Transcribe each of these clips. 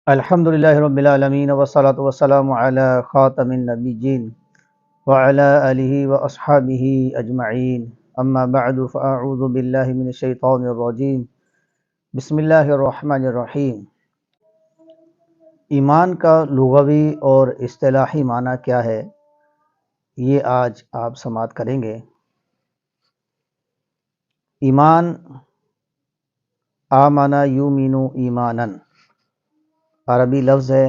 الحمدللہ رب العالمین والصلاة والسلام علی خاتم النبیین وعلی آلہ واصحابہ اجمعین اما بعد فاعوذ باللہ من الشیطان الرجیم بسم اللہ الرحمن الرحیم۔ ایمان کا لغوی اور اصطلاحی معنی کیا ہے، یہ آج آپ سماعت کریں گے۔ ایمان آمن یؤمن ایمانا عربی لفظ ہے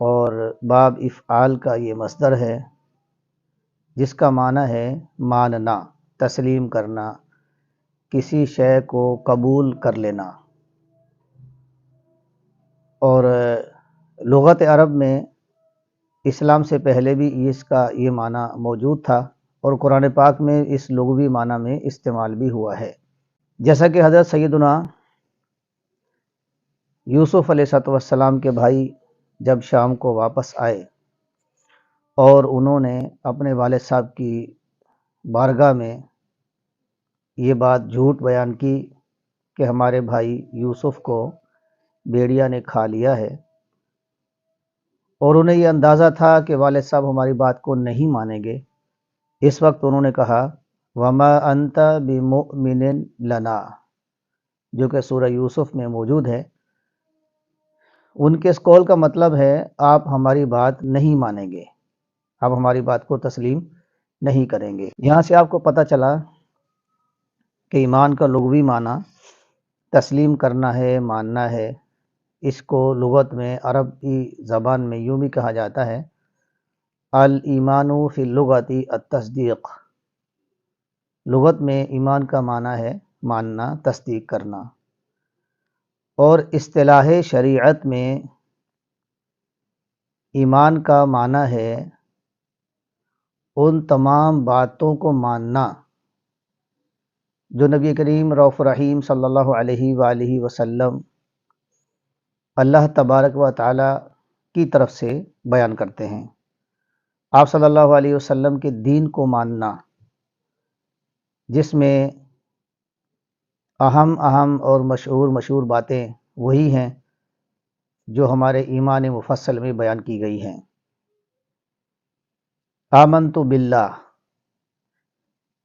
اور باب افعال کا یہ مصدر ہے، جس کا معنی ہے ماننا، تسلیم کرنا، کسی شے کو قبول کر لینا۔ اور لغت عرب میں اسلام سے پہلے بھی اس کا یہ معنی موجود تھا اور قرآن پاک میں اس لغوی معنی میں استعمال بھی ہوا ہے۔ جیسا کہ حضرت سیدنا یوسف علیہ السلام کے بھائی جب شام کو واپس آئے اور انہوں نے اپنے والد صاحب کی بارگاہ میں یہ بات جھوٹ بیان کی کہ ہمارے بھائی یوسف کو بھیڑیا نے کھا لیا ہے، اور انہیں یہ اندازہ تھا کہ والد صاحب ہماری بات کو نہیں مانیں گے، اس وقت انہوں نے کہا وما انت بمؤمن لنا، جو کہ سورہ یوسف میں موجود ہے۔ ان کے اس قول کا مطلب ہے آپ ہماری بات نہیں مانیں گے، آپ ہماری بات کو تسلیم نہیں کریں گے۔ یہاں سے آپ کو پتہ چلا کہ ایمان کا لغوی معنی تسلیم کرنا ہے، ماننا ہے۔ اس کو لغت میں عربی زبان میں یوں بھی کہا جاتا ہے الایمان فی اللغۃ التصدیق۔ لغت میں ایمان کا معنی ہے ماننا، تصدیق کرنا، اور اصطلاح شریعت میں ایمان کا معنی ہے ان تمام باتوں کو ماننا جو نبی کریم رؤوف رحیم صلی اللہ علیہ وآلہ وسلم اللہ تبارک و تعالی کی طرف سے بیان کرتے ہیں۔ آپ صلی اللہ علیہ وسلم کے دین کو ماننا، جس میں اہم اور مشہور باتیں وہی ہیں جو ہمارے ایمان مفصل میں بیان کی گئی ہیں۔ آمنت باللہ،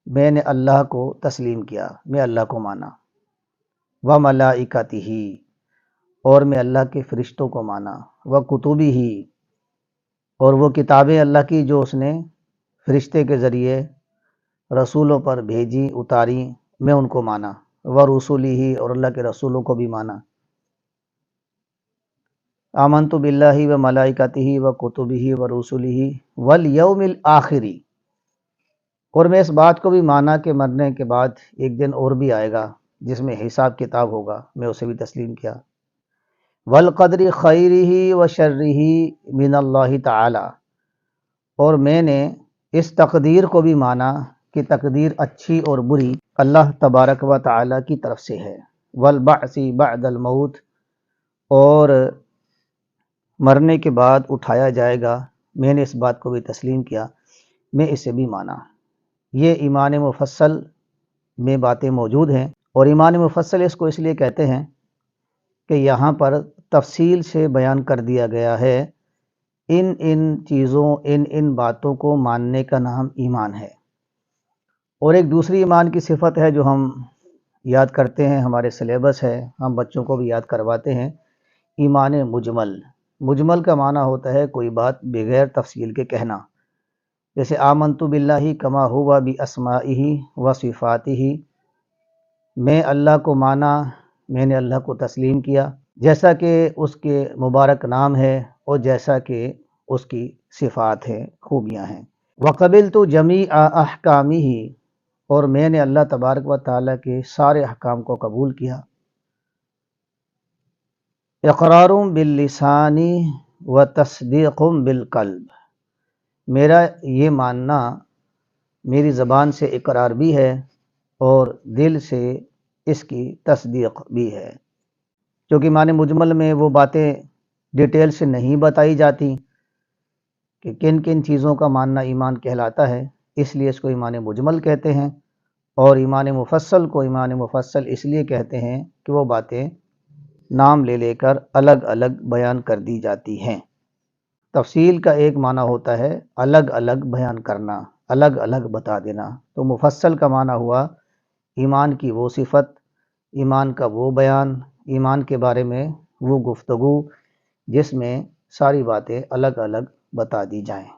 میں نے اللہ کو تسلیم کیا، میں اللہ کو مانا۔ وملائکتہ، اور میں اللہ کے فرشتوں کو مانا۔ وکتبہ، اور وہ کتابیں اللہ کی جو اس نے فرشتے کے ذریعے رسولوں پر بھیجی، اتاری، میں ان کو مانا۔ ورسلہ، اور اللہ کے رسولوں کو بھی مانا۔ آمنت باللہ وملائکتہ وکتبہ ورسلہ والیوم الآخر، اور میں اس بات کو بھی مانا کہ مرنے کے بعد ایک دن اور بھی آئے گا جس میں حساب کتاب ہوگا، میں اسے بھی تسلیم کیا۔ والقدر خیرہ وشرہ من اللہ تعالی، اور میں نے اس تقدیر کو بھی مانا کہ تقدیر اچھی اور بری اللہ تبارک و تعالی کی طرف سے ہے۔ والبعث بعد الموت، اور مرنے کے بعد اٹھایا جائے گا، میں نے اس بات کو بھی تسلیم کیا، میں اسے بھی مانا۔ یہ ایمان مفصل میں باتیں موجود ہیں، اور ایمان مفصل اس کو اس لیے کہتے ہیں کہ یہاں پر تفصیل سے بیان کر دیا گیا ہے ان چیزوں، ان باتوں کو ماننے کا نام ایمان ہے۔ اور ایک دوسری ایمان کی صفت ہے جو ہم یاد کرتے ہیں، ہمارے سلیبس ہے، ہم بچوں کو بھی یاد کرواتے ہیں، ایمان مجمل۔ مجمل کا معنی ہوتا ہے کوئی بات بغیر تفصیل کے کہنا، جیسے آمنت باللہ کما ہوا باسمائہ و صفاتہ، میں اللہ کو مانا، میں نے اللہ کو تسلیم کیا جیسا کہ اس کے مبارک نام ہے اور جیسا کہ اس کی صفات ہیں، خوبیاں ہیں۔ وقبلت جمیع احکامہ، اور میں نے اللہ تبارک و تعالیٰ کے سارے احکام کو قبول کیا۔ اقرار باللسان و تصدیق بالقلب، میرا یہ ماننا میری زبان سے اقرار بھی ہے اور دل سے اس کی تصدیق بھی ہے۔ کیونکہ معنی مجمل میں وہ باتیں ڈیٹیل سے نہیں بتائی جاتی کہ کن کن چیزوں کا ماننا ایمان کہلاتا ہے، اس لیے اس کو ایمان مجمل کہتے ہیں، اور ایمان مفصل کو ایمان مفصل اس لیے کہتے ہیں کہ وہ باتیں نام لے لے کر الگ الگ بیان کر دی جاتی ہیں۔ تفصیل کا ایک معنی ہوتا ہے الگ الگ بیان کرنا، الگ الگ بتا دینا۔ تو مفصل کا معنی ہوا ایمان کی وہ صفت، ایمان کا وہ بیان، ایمان کے بارے میں وہ گفتگو جس میں ساری باتیں الگ الگ بتا دی جائیں۔